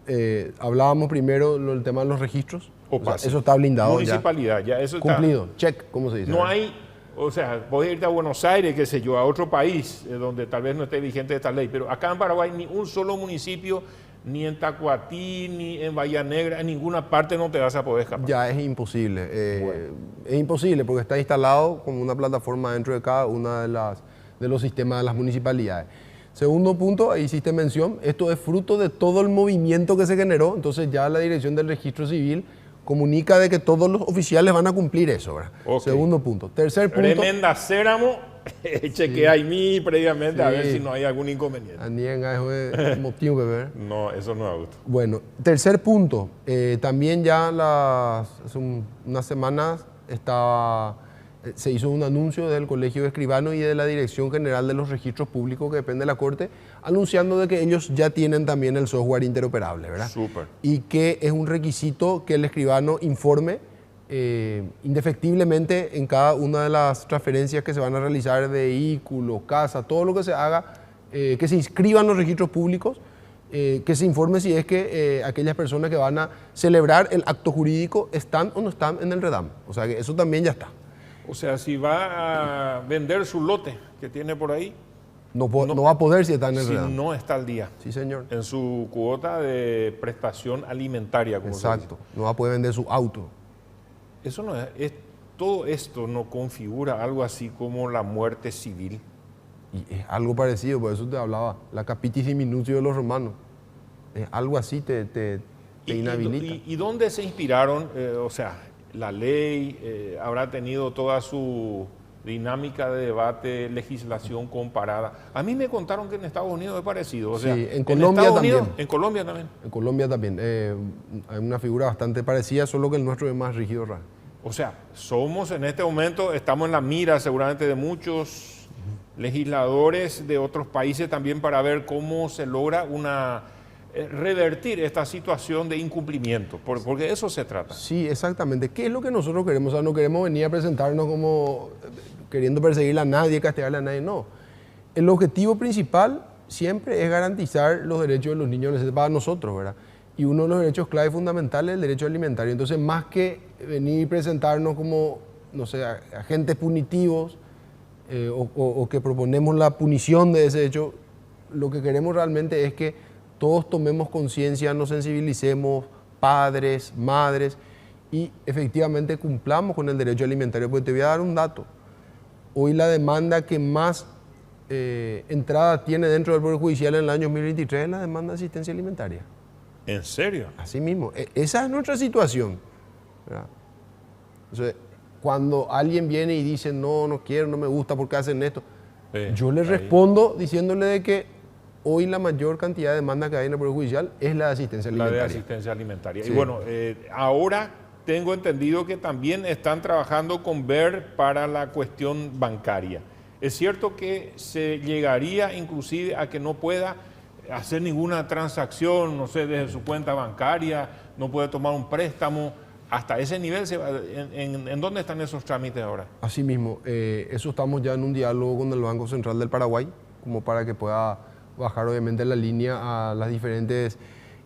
Hablábamos primero del tema de los registros. Opa, O sea, sí. eso está blindado Municipalidad, ya eso está. cumplido. Check, ¿cómo se dice? No hay, o sea, podés irte a Buenos Aires, qué sé yo, a otro país donde tal vez no esté vigente esta ley, pero acá en Paraguay ni un solo municipio, ni en Tacuatí, ni en Bahía Negra, en ninguna parte no te vas a poder escapar. Ya es imposible. Bueno. Es imposible porque está instalado como una plataforma dentro de cada una de los sistemas de las municipalidades. Segundo punto, ahí hiciste mención, esto es fruto de todo el movimiento que se generó, entonces ya la Dirección del Registro Civil comunica de que todos los oficiales van a cumplir eso, ¿verdad? Ok. Segundo punto. Tercer punto. Tremenda céramo, chequea ahí mí previamente a ver Sí. si no hay algún inconveniente. Anienga, eso es motivo que ver. No, eso no me gusta. Bueno, tercer punto, también ya hace unas semanas se hizo un anuncio del Colegio de Escribanos y de la Dirección General de los Registros Públicos, que depende de la Corte, anunciando de que ellos ya tienen también el software interoperable, ¿verdad? Súper. Y que es un requisito que el escribano informe indefectiblemente en cada una de las transferencias que se van a realizar de vehículo, casa, todo lo que se haga, que se inscriban en los registros públicos, que se informe si es que aquellas personas que van a celebrar el acto jurídico están o no están en el REDAM. O sea que eso también ya está. O sea, si va a vender su lote que tiene por ahí, No va a poder si está en el si REDAM. no está al día Sí, señor. en su cuota de prestación alimentaria, como se Exacto. No va a poder vender su auto. dice. Eso no todo esto no configura algo así como la muerte civil. Y es algo parecido, por eso te hablaba, la capitis diminutio de los romanos. Algo así te inhabilita. ¿Y dónde se inspiraron? O sea, la ley habrá tenido toda su dinámica de debate, legislación comparada. A mí me contaron que en Estados Unidos es parecido. O sea, Sí, en Colombia Estados Unidos, también. en Colombia también. En Colombia también. Hay una figura bastante parecida, solo que el nuestro es más rígido. O sea, somos en este momento, estamos en la mira seguramente de muchos legisladores de otros países también para ver cómo se logra revertir esta situación de incumplimiento, porque de eso se trata. Sí, exactamente. ¿Qué es lo que nosotros queremos? O sea, no queremos venir a presentarnos como queriendo perseguir a nadie, castigarle a nadie, no. El objetivo principal siempre es garantizar los derechos de los niños para nosotros, ¿verdad? Y uno de los derechos clave fundamentales es el derecho alimentario. Entonces, más que venir y presentarnos como, no sé, agentes punitivos o que proponemos la punición de ese hecho, lo que queremos realmente es que todos tomemos conciencia, nos sensibilicemos, padres, madres, y efectivamente cumplamos con el derecho alimentario. Porque te voy a dar un dato. Hoy la demanda que más entrada tiene dentro del Poder Judicial en el año 2023 es la demanda de asistencia alimentaria. ¿En serio? Así mismo, esa es nuestra situación, ¿verdad? Entonces, cuando alguien viene y dice, no quiero, no me gusta, ¿por qué hacen esto? Yo le respondo diciéndole de que hoy la mayor cantidad de demanda que hay en el Poder Judicial es la de asistencia alimentaria. La de asistencia alimentaria. Sí. Y bueno, ahora tengo entendido que también están trabajando con ver para la cuestión bancaria. Es cierto que se llegaría inclusive a que no pueda hacer ninguna transacción, no sé, desde su cuenta bancaria, no puede tomar un préstamo. Hasta ese nivel, ¿en dónde están esos trámites ahora? Así mismo, eso estamos ya en un diálogo con el Banco Central del Paraguay, como para que pueda bajar obviamente la línea a las diferentes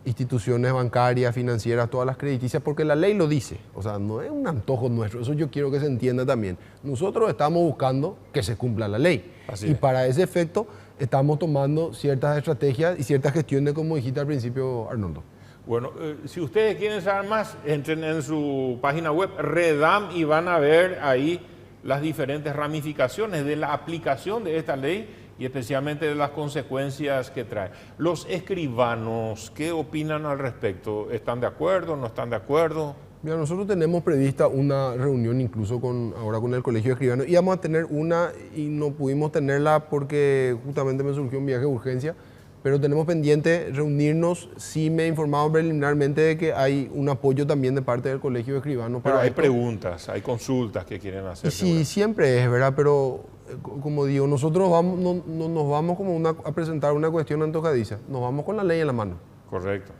instituciones bancarias, financieras, todas las crediticias, porque la ley lo dice, o sea, no es un antojo nuestro, eso yo quiero que se entienda también. Nosotros estamos buscando que se cumpla la ley Así y es. para ese efecto estamos tomando ciertas estrategias y ciertas gestiones, como dijiste al principio, Arnoldo. Bueno, si ustedes quieren saber más, entren en su página web Redam y van a ver ahí las diferentes ramificaciones de la aplicación de esta ley y especialmente de las consecuencias que trae. Los escribanos, ¿qué opinan al respecto? ¿Están de acuerdo? ¿No están de acuerdo? Mira, nosotros tenemos prevista una reunión incluso ahora con el Colegio de Escribanos. Íbamos a tener una y no pudimos tenerla porque justamente me surgió un viaje de urgencia, pero tenemos pendiente reunirnos. Sí me informaron preliminarmente de que hay un apoyo también de parte del Colegio de Escribanos. Pero para hay esto. preguntas, hay consultas que quieren hacer. Y sí, siempre es, ¿verdad? Pero, como digo, nosotros no nos vamos como a presentar una cuestión antojadiza, nos vamos con la ley en la mano. Correcto,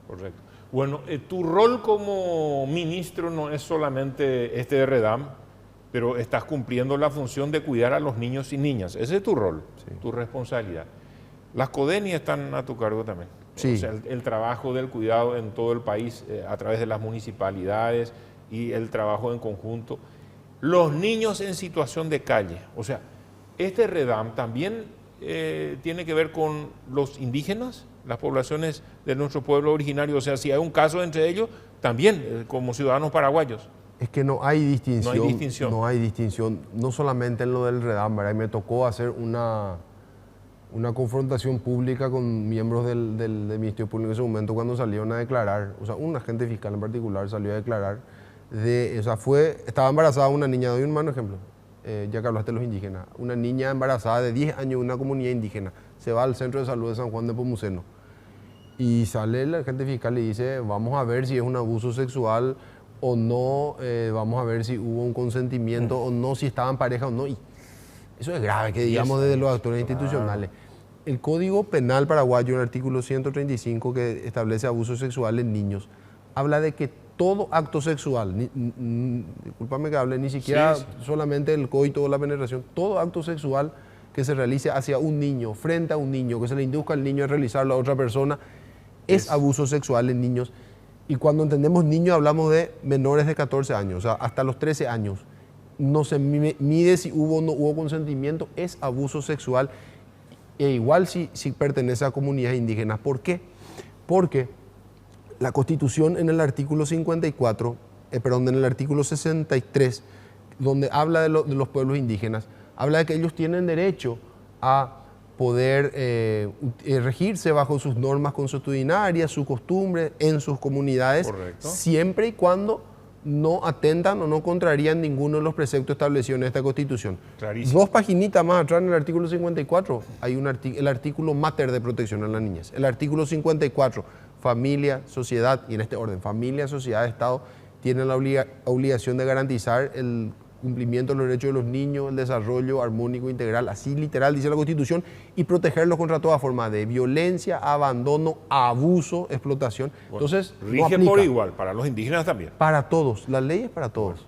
correcto. Bueno, tu rol como ministro no es solamente este de Redam, pero estás cumpliendo la función de cuidar a los niños y niñas. Ese es tu rol, tu responsabilidad. Las CODENI están a tu cargo también. Sí. O sea, el trabajo del cuidado en todo el país a través de las municipalidades y el trabajo en conjunto. Los niños en situación de calle, o sea, este REDAM también tiene que ver con los indígenas, las poblaciones de nuestro pueblo originario, o sea, si hay un caso entre ellos, también como ciudadanos paraguayos. Es que no hay distinción. No hay distinción. No hay distinción, no solamente en lo del REDAM, ¿verdad? Y me tocó hacer una confrontación pública con miembros del Ministerio Público en ese momento cuando salieron a declarar, o sea, un agente fiscal en particular salió a declarar, estaba embarazada una niña, doy un mano ejemplo, ya que hablaste de los indígenas, una niña embarazada de 10 años de una comunidad indígena, se va al Centro de Salud de San Juan de Pomuceno y sale el agente fiscal y dice, vamos a ver si es un abuso sexual o no, vamos a ver si hubo un consentimiento o no, si estaban pareja o no. Y eso es grave, que digamos desde los actores institucionales. El Código Penal paraguayo, en el artículo 135, que establece abuso sexual en niños, habla de que todo acto sexual, discúlpame que hable, ni siquiera solamente el coito o la penetración, todo acto sexual que se realice hacia un niño, frente a un niño, que se le induzca al niño a realizarlo a otra persona, es abuso sexual en niños. Y cuando entendemos niños hablamos de menores de 14 años, o sea, hasta los 13 años. No se mide si hubo o no hubo consentimiento, es abuso sexual. E igual si pertenece a comunidades indígenas. ¿Por qué? Porque la Constitución en el artículo 54, en el artículo 63, donde habla de los pueblos indígenas, habla de que ellos tienen derecho a poder regirse bajo sus normas consuetudinarias, sus costumbres en sus comunidades, correcto, siempre y cuando no atentan o no contrarían ninguno de los preceptos establecidos en esta Constitución. Clarísimo. 2 paginitas más atrás, en el artículo 54, hay el artículo máter de protección a la niñez. El artículo 54, familia, sociedad, y en este orden, familia, sociedad, Estado, tienen la obligación de garantizar el cumplimiento de los derechos de los niños, el desarrollo armónico integral, así literal dice la Constitución, y protegerlos contra toda forma de violencia, abandono, abuso, explotación. Bueno, entonces, rige no por igual, para los indígenas también. Para todos, la ley es para todos.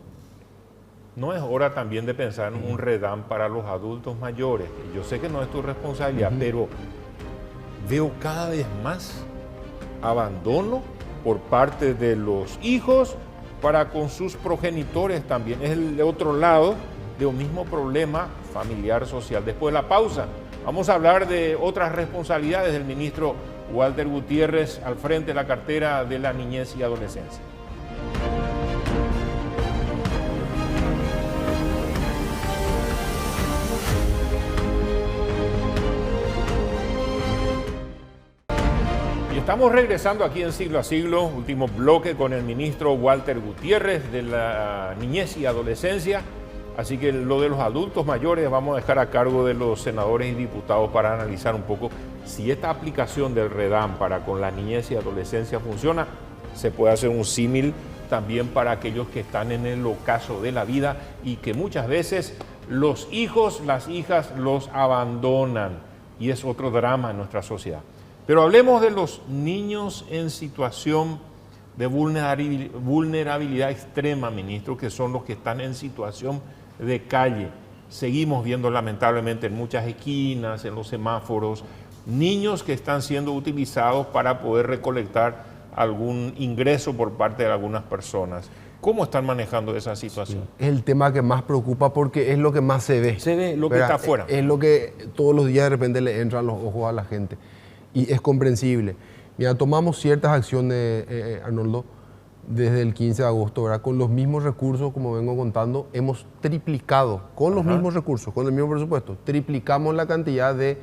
¿No es hora también de pensar en un REDAM para los adultos mayores? Yo sé que no es tu responsabilidad, pero veo cada vez más abandono por parte de los hijos para con sus progenitores también. Es el otro lado de un mismo problema familiar social. Después de la pausa, vamos a hablar de otras responsabilidades del ministro Walter Gutiérrez al frente de la cartera de la niñez y adolescencia. Estamos regresando aquí en Siglo a Siglo, último bloque con el ministro Walter Gutiérrez de la niñez y adolescencia. Así que lo de los adultos mayores vamos a dejar a cargo de los senadores y diputados para analizar un poco si esta aplicación del REDAM para con la niñez y adolescencia funciona. Se puede hacer un símil también para aquellos que están en el ocaso de la vida y que muchas veces los hijos, las hijas los abandonan. Y es otro drama en nuestra sociedad. Pero hablemos de los niños en situación de vulnerabilidad extrema, ministro, que son los que están en situación de calle. Seguimos viendo lamentablemente en muchas esquinas, en los semáforos, niños que están siendo utilizados para poder recolectar algún ingreso por parte de algunas personas. ¿Cómo están manejando esa situación? Es el tema que más preocupa porque es lo que más se ve. Se ve lo que está afuera. Es lo que todos los días de repente le entran los ojos a la gente. Y es comprensible. Mira, tomamos ciertas acciones, Arnoldo, desde el 15 de agosto, ¿verdad? Con los mismos recursos, como vengo contando, hemos triplicado, con los mismos recursos, con el mismo presupuesto, triplicamos la cantidad de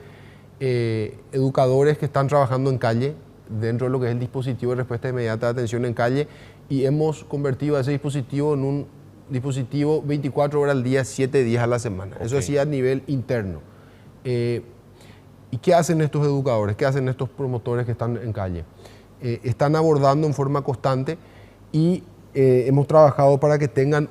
educadores que están trabajando en calle, dentro de lo que es el dispositivo de respuesta inmediata de atención en calle, y hemos convertido a ese dispositivo en un dispositivo 24 horas al día, 7 días a la semana. Eso sí a nivel interno. ¿Y qué hacen estos educadores? ¿Qué hacen estos promotores que están en calle? Están abordando en forma constante y hemos trabajado para que tengan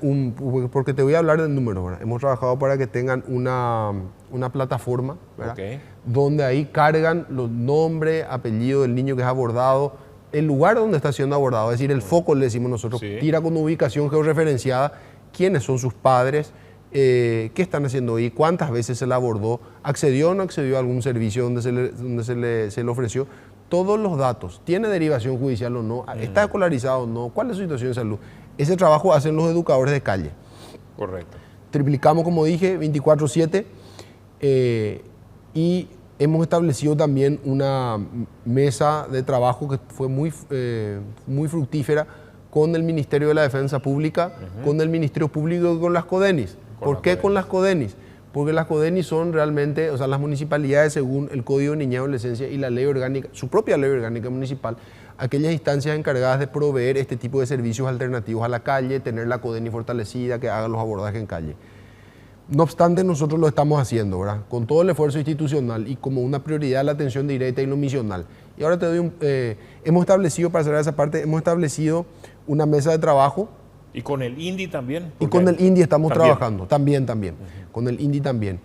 porque te voy a hablar del número, ¿verdad? Hemos trabajado para que tengan una plataforma, ¿verdad? Donde ahí cargan los nombres, apellidos del niño que es abordado, el lugar donde está siendo abordado, es decir, el foco le decimos nosotros, tira con ubicación georreferenciada quiénes son sus padres, qué están haciendo ahí, cuántas veces se le abordó, accedió o no accedió a algún servicio donde se le ofreció. Todos los datos, tiene derivación judicial o no, está escolarizado o no, cuál es su situación de salud. Ese trabajo hacen los educadores de calle. Correcto. Triplicamos, como dije, 24/7 y hemos establecido también una mesa de trabajo que fue muy fructífera con el Ministerio de la Defensa Pública, con el Ministerio Público y con las CODENIS. ¿Por qué con las CODENIS? Porque las CODENIS son realmente, o sea, las municipalidades según el Código de Niñez y Adolescencia y la ley orgánica, su propia ley orgánica municipal, aquellas instancias encargadas de proveer este tipo de servicios alternativos a la calle, tener la CODENIS fortalecida, que hagan los abordajes en calle. No obstante, nosotros lo estamos haciendo, ¿verdad? Con todo el esfuerzo institucional y como una prioridad la atención directa y lo misional. Y ahora te doy hemos establecido, para cerrar esa parte, hemos establecido una mesa de trabajo. ¿Y con el INDI también? Y con el INDI estamos trabajando, también. Con el INDI también.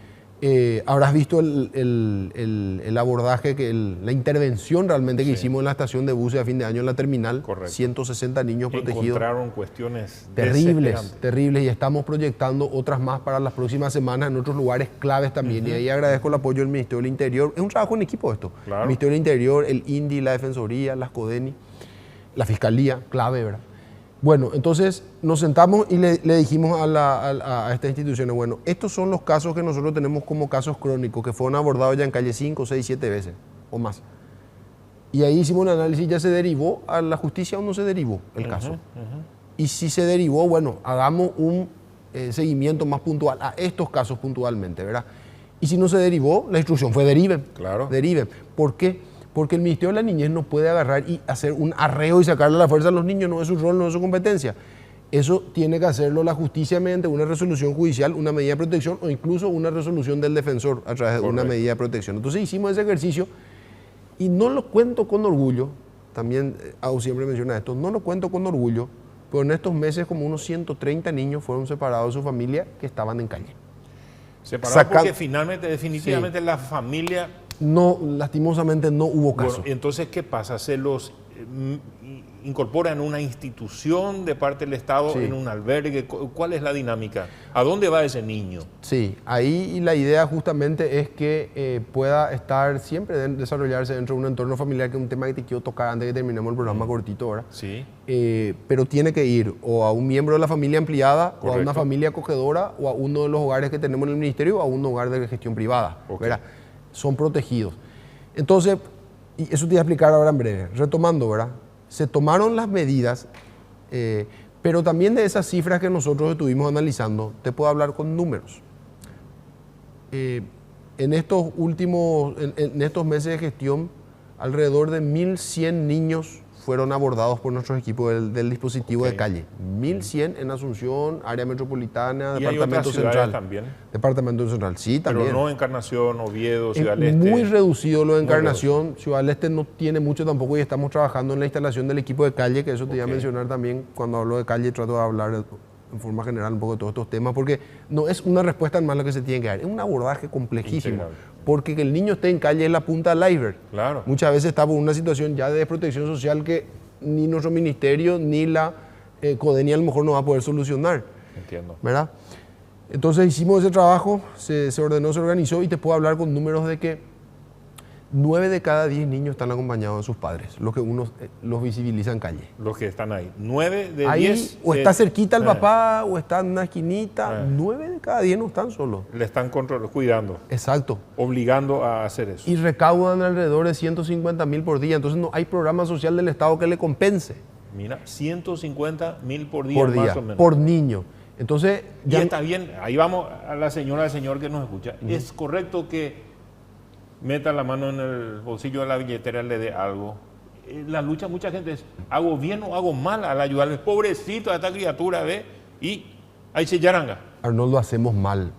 Habrás visto el abordaje, la intervención realmente que hicimos en la estación de buses a fin de año en la terminal. Correcto. 160 niños protegidos. Encontraron cuestiones terribles, y estamos proyectando otras más para las próximas semanas en otros lugares claves también. Y ahí agradezco el apoyo del Ministerio del Interior. Es un trabajo en equipo esto. Claro. El Ministerio del Interior, el INDI, la Defensoría, las CODENI, la Fiscalía, clave, ¿verdad? Bueno, entonces nos sentamos y le dijimos a estas instituciones, bueno, estos son los casos que nosotros tenemos como casos crónicos, que fueron abordados ya en calle 5, 6, 7 veces o más. Y ahí hicimos un análisis, ¿ya se derivó a la justicia o no se derivó el caso? Y si se derivó, bueno, hagamos un seguimiento más puntual a estos casos puntualmente, ¿verdad? Y si no se derivó, la instrucción fue deriven. Claro. Deriven. ¿Por qué? Porque el Ministerio de la Niñez no puede agarrar y hacer un arreo y sacarle la fuerza a los niños, no es su rol, no es su competencia. Eso tiene que hacerlo la justicia mediante una resolución judicial, una medida de protección o incluso una resolución del defensor a través de una medida de protección. Entonces hicimos ese ejercicio y no lo cuento con orgullo, también siempre menciona esto, no lo cuento con orgullo, pero en estos meses como unos 130 niños fueron separados de su familia que estaban en calle. Separados porque finalmente, definitivamente la familia... No, lastimosamente no hubo caso. Bueno, entonces, ¿qué pasa? ¿Se los incorpora en una institución de parte del Estado, en un albergue? ¿Cuál es la dinámica? ¿A dónde va ese niño? Sí, ahí la idea justamente es que pueda estar siempre, desarrollarse dentro de un entorno familiar, que es un tema que te quiero tocar antes de que terminemos el programa cortito ahora. Sí. Pero tiene que ir o a un miembro de la familia ampliada, o a una familia acogedora, o a uno de los hogares que tenemos en el ministerio, o a un hogar de gestión privada. ¿Verdad? Son protegidos. Entonces, y eso te voy a explicar ahora en breve. Retomando, ¿verdad? Se tomaron las medidas, pero también de esas cifras que nosotros estuvimos analizando, te puedo hablar con números. En estos meses de gestión, alrededor de 1.100 niños fueron abordados por nuestros equipos del dispositivo de calle. 1.100 en Asunción, área metropolitana, departamento central. También. Departamento central, sí, también. Pero no Encarnación, Oviedo, Ciudad del Es Este. muy reducido lo de Encarnación. Ciudad del Este no tiene mucho tampoco y estamos trabajando en la instalación del equipo de calle, que eso te iba a mencionar también. Cuando hablo de calle trato de hablar en forma general un poco de todos estos temas, porque no es una respuesta en más lo que se tiene que dar, es un abordaje complejísimo. Porque que el niño esté en calle es la punta del iceberg. Claro. Muchas veces está por una situación ya de desprotección social que ni nuestro ministerio ni la CODENI a lo mejor no va a poder solucionar. Entiendo. ¿Verdad? Entonces hicimos ese trabajo, se ordenó, se organizó y te puedo hablar con números de que 9 de cada 10 niños están acompañados de sus padres, los que uno los visibiliza en calle. Los que están ahí. 9 de ahí, 10. O está cerquita el papá, o está en una esquinita. 9 de cada 10 no están solos. Le están cuidando. Exacto. Obligando a hacer eso. Y recaudan alrededor de 150.000 por día. Entonces no hay programa social del Estado que le compense. Mira, 150.000 por día, más o menos. Por niño. Entonces, ya está bien. Ahí vamos a la señora, al señor que nos escucha. ¿Es correcto que meta la mano en el bolsillo de la billetera y le dé algo? La lucha, mucha gente es, ¿hago bien o hago mal al ayudarle? Pobrecito a esta criatura, ¿ve? Y ahí se yaranga. Arnoldo, hacemos mal.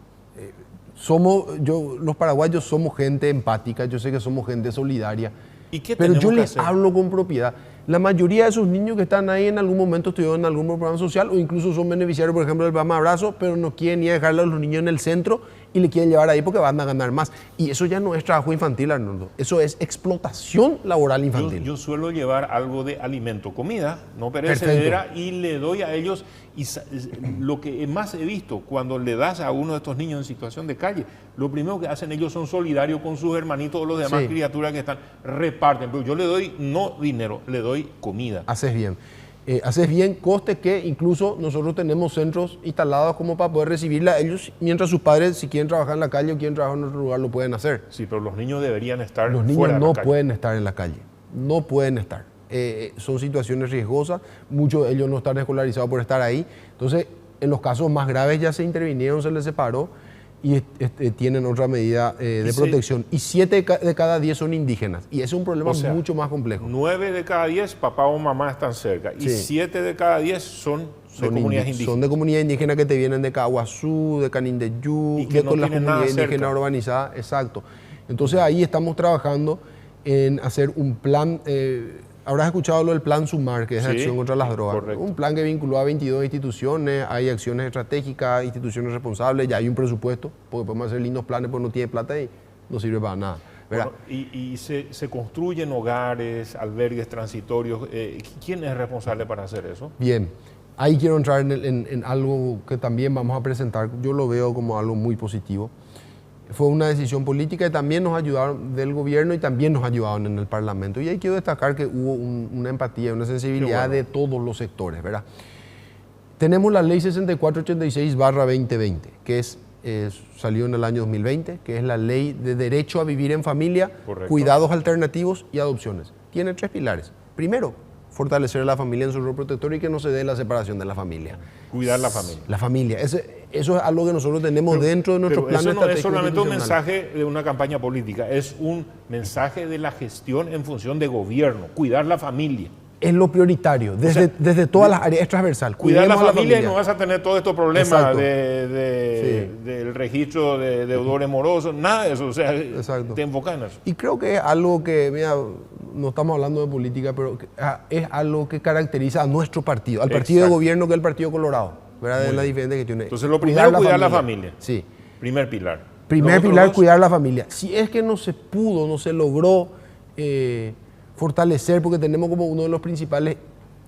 Los paraguayos somos gente empática, yo sé que somos gente solidaria. ¿Y qué pero yo que les hacer? hablo con propiedad. La mayoría de esos niños que están ahí en algún momento estuvieron en algún programa social o incluso son beneficiarios, por ejemplo, del programa Abrazo, pero no quieren ni dejarle a los niños en el centro y le quieren llevar ahí porque van a ganar más. Y eso ya no es trabajo infantil, Arnoldo. Eso es explotación laboral infantil. Yo suelo llevar algo de alimento, comida, no perecedera, y le doy a ellos. Y lo que más he visto, cuando le das a uno de estos niños en situación de calle, lo primero que hacen ellos son solidarios con sus hermanitos o los demás criaturas que están, reparten. Pero yo le doy no dinero, le doy comida. Haces bien. Haces bien, coste que incluso nosotros tenemos centros instalados como para poder recibirla a ellos, mientras sus padres, si quieren trabajar en la calle o quieren trabajar en otro lugar, lo pueden hacer. Sí, pero los niños deberían estar Los niños fuera de la no calle. pueden estar en la calle, no pueden estar. Son situaciones riesgosas, muchos de ellos no están escolarizados por estar ahí. Entonces, en los casos más graves ya se intervinieron, se les separó y tienen otra medida de protección. Y 7 de cada 10 son indígenas. Y ese es un problema mucho más complejo. 9 de cada 10 papá o mamá están cerca. Y 7 de cada 10 son de comunidades indígenas. Son de comunidades indígenas que te vienen de Caguazú, de Canindeyú, que no con las tienen nada comunidades indígenas cerca. urbanizadas. Exacto. Entonces ahí estamos trabajando en hacer un plan. Habrás escuchado lo del plan SUMAR, que es de acción contra las drogas. Correcto. Un plan que vinculó a 22 instituciones, hay acciones estratégicas, instituciones responsables, ya hay un presupuesto, porque podemos hacer lindos planes, pero no tiene plata y no sirve para nada. Bueno, y se construyen hogares, albergues transitorios. ¿Quién es responsable para hacer eso? Bien, ahí quiero entrar en algo que también vamos a presentar. Yo lo veo como algo muy positivo. Fue una decisión política y también nos ayudaron del gobierno y también nos ayudaron en el Parlamento. Y ahí quiero destacar que hubo una empatía, una sensibilidad de todos los sectores, ¿verdad? Tenemos la Ley 6486/2020, que salió en el año 2020, que es la Ley de Derecho a Vivir en Familia, Cuidados Alternativos y Adopciones. Tiene 3 pilares. Primero, fortalecer a la familia en su rol protector y que no se dé la separación de la familia. Cuidar la familia. La familia. Eso es algo que nosotros tenemos dentro de nuestro plan estratégico. Eso no es solamente un mensaje de una campaña política, es un mensaje de la gestión en función de gobierno, cuidar la familia. Es lo prioritario, desde todas las áreas, es transversal. Cuidar la familia y no vas a tener todos estos problemas del registro de deudores morosos, nada de eso, o sea, te enfocas en eso. Y creo que es algo que, mira, no estamos hablando de política, pero es algo que caracteriza a nuestro partido, al partido de gobierno que es el Partido Colorado, ¿verdad? De la diferente que tiene. Entonces lo primero, cuidar la familia. Sí. Primer pilar. Primer pilar, cuidar la familia. Si es que no se pudo, no se logró fortalecer, porque tenemos como uno de los principales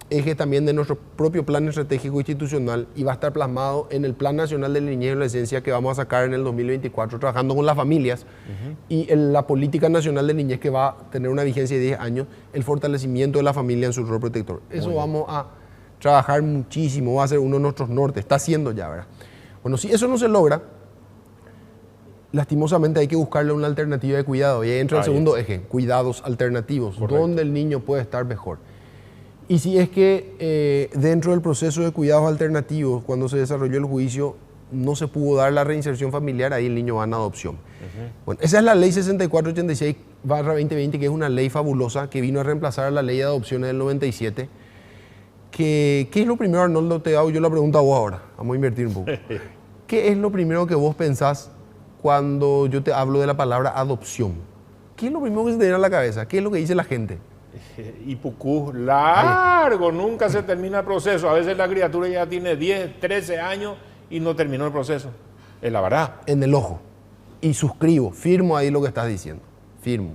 ejes también de nuestro propio plan estratégico institucional y va a estar plasmado en el Plan Nacional de la Niñez y Adolescencia que vamos a sacar en el 2024, trabajando con las familias y en la Política Nacional de Niñez que va a tener una vigencia de 10 años, el fortalecimiento de la familia en su rol protector. Eso vamos a trabajar muchísimo, va a ser uno de nuestros nortes, está haciendo ya, ¿verdad? Bueno, si eso no se logra, lastimosamente hay que buscarle una alternativa de cuidado. Y ahí entra el segundo eje, cuidados alternativos, donde el niño puede estar mejor. Y si es que dentro del proceso de cuidados alternativos, cuando se desarrolló el juicio, no se pudo dar la reinserción familiar, ahí el niño va en adopción. Bueno, esa es la ley 6486/2020, que es una ley fabulosa que vino a reemplazar a la ley de adopciones del 97. ¿Qué es lo primero, Arnoldo? Te hago yo la pregunta a vos ahora. Vamos a invertir un poco. ¿Qué es lo primero que vos pensás cuando yo te hablo de la palabra adopción? ¿Qué es lo primero que se te viene a la cabeza? ¿Qué es lo que dice la gente? Y pucú, largo, nunca se termina el proceso. A veces la criatura ya tiene 10, 13 años y no terminó el proceso. Es la verdad. En el ojo. Y suscribo, firmo ahí lo que estás diciendo. Firmo.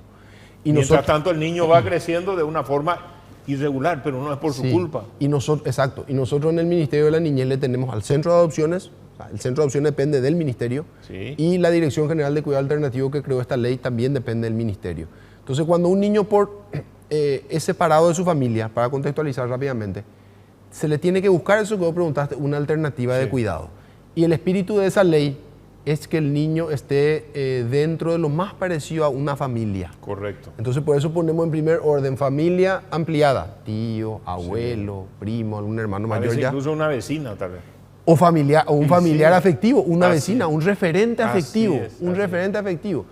Y mientras tanto el niño va creciendo de una forma irregular, pero no es por su culpa. Y exacto. Y nosotros en el Ministerio de la Niñez le tenemos al Centro de Adopciones. El Centro de Adopción depende del Ministerio y la Dirección General de Cuidado Alternativo que creó esta ley también depende del Ministerio. Entonces, cuando un niño es separado de su familia, para contextualizar rápidamente, se le tiene que buscar, eso que vos preguntaste, una alternativa de cuidado. Y el espíritu de esa ley es que el niño esté dentro de lo más parecido a una familia. Correcto. Entonces, por eso ponemos en primer orden familia ampliada, tío, abuelo, primo, algún hermano mayor ya. Incluso una vecina, tal vez. O un familiar afectivo, una vecina, un referente afectivo, referente afectivo.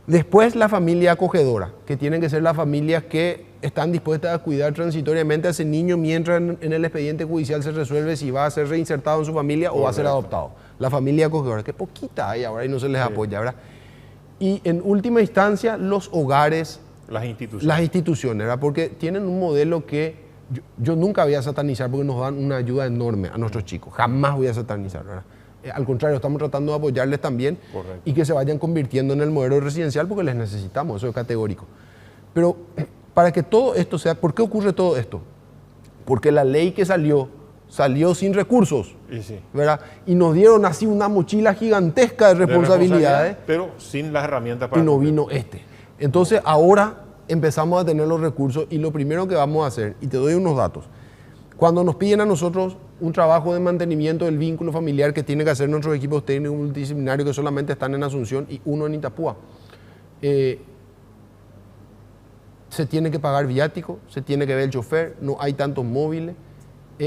Después la familia acogedora, que tienen que ser las familias que están dispuestas a cuidar transitoriamente a ese niño mientras en el expediente judicial se resuelve si va a ser reinsertado en su familia o va a ser adoptado. La familia acogedora, que poquita hay ahora y no se les apoya, ¿verdad? Y en última instancia, los hogares Las instituciones. Las instituciones, ¿verdad? Porque tienen un modelo que yo nunca voy a satanizar porque nos dan una ayuda enorme a nuestros chicos. Jamás voy a satanizar, ¿verdad? Al contrario, estamos tratando de apoyarles también. Correcto. Y que se vayan convirtiendo en el modelo residencial porque les necesitamos, eso es categórico. Pero para que todo esto sea, ¿por qué ocurre todo esto? Porque la ley que salió sin recursos, Y sí. ¿verdad? Y nos dieron así una mochila gigantesca de responsabilidades. Pero sin las herramientas para Y no cumplir. vino este. Entonces ahora empezamos a tener los recursos y lo primero que vamos a hacer, y te doy unos datos, cuando nos piden a nosotros un trabajo de mantenimiento del vínculo familiar que tiene que hacer nuestros equipos técnicos multidisciplinarios que solamente están en Asunción y uno en Itapúa, se tiene que pagar viático, se tiene que ver el chofer, no hay tantos móviles.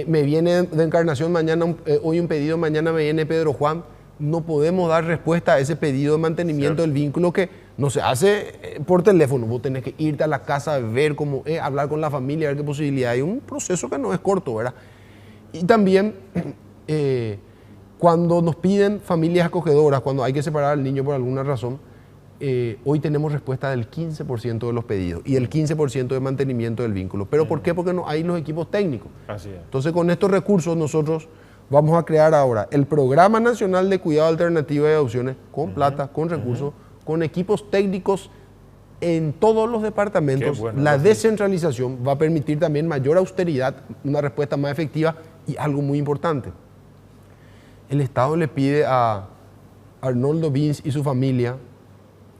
Me viene de Encarnación mañana, hoy un pedido, mañana me viene Pedro Juan. No podemos dar respuesta a ese pedido de mantenimiento del vínculo que no se hace por teléfono. Vos tenés que irte a la casa, ver cómo es, hablar con la familia, ver qué posibilidad hay. Un proceso que no es corto, ¿verdad? Y también cuando nos piden familias acogedoras, cuando hay que separar al niño por alguna razón, hoy tenemos respuesta del 15% de los pedidos y el 15% de mantenimiento del vínculo. ¿Pero por qué? Porque no hay los equipos técnicos. Así es. Entonces, con estos recursos nosotros vamos a crear ahora el Programa Nacional de Cuidado Alternativo y Adopciones con plata, con recursos, con equipos técnicos en todos los departamentos. Qué bueno, La sí. descentralización va a permitir también mayor austeridad, una respuesta más efectiva y algo muy importante. El Estado le pide a Arnoldo Vince y su familia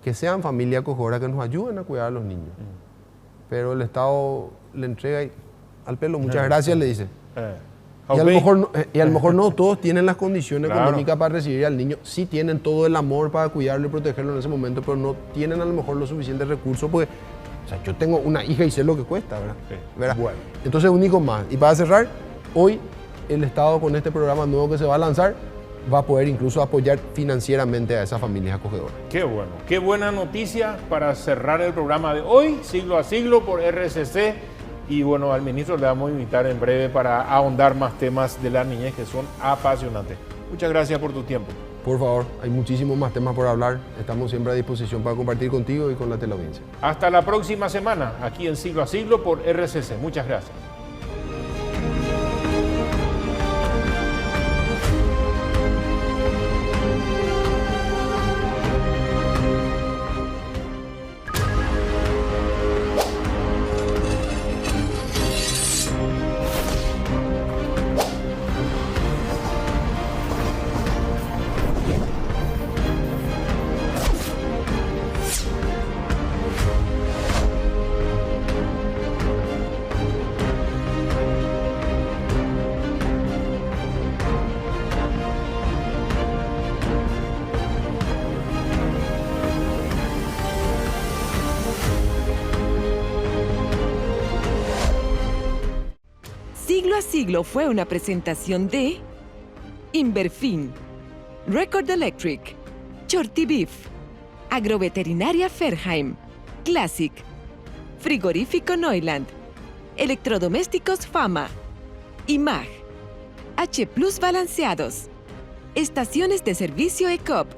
que sean familia acogedora, que nos ayuden a cuidar a los niños. Pero el Estado le entrega al pelo, muchas gracias, le dice. Y a lo mejor no todos tienen las condiciones Claro. económicas para recibir al niño. Sí tienen todo el amor para cuidarlo y protegerlo en ese momento, pero no tienen a lo mejor los suficientes recursos. Porque, o sea, yo tengo una hija y sé lo que cuesta, ¿verdad? Sí. ¿Verdad? Bueno. Entonces, único más. Y para cerrar, hoy el Estado con este programa nuevo que se va a lanzar va a poder incluso apoyar financieramente a esas familias acogedoras. Qué bueno, qué buena noticia para cerrar el programa de hoy, Siglo a Siglo por RCC. Y bueno, al ministro le vamos a invitar en breve para ahondar más temas de la niñez que son apasionantes. Muchas gracias por tu tiempo. Por favor, hay muchísimos más temas por hablar. Estamos siempre a disposición para compartir contigo y con la teleaudiencia. Hasta la próxima semana, aquí en Siglo a Siglo por RCC. Muchas gracias. Siglo a Siglo fue una presentación de Inverfin, Record Electric, Shorty Beef, Agroveterinaria Ferheim, Classic, Frigorífico Neuland, Electrodomésticos Fama, IMAG, H Plus Balanceados, Estaciones de Servicio ECOP,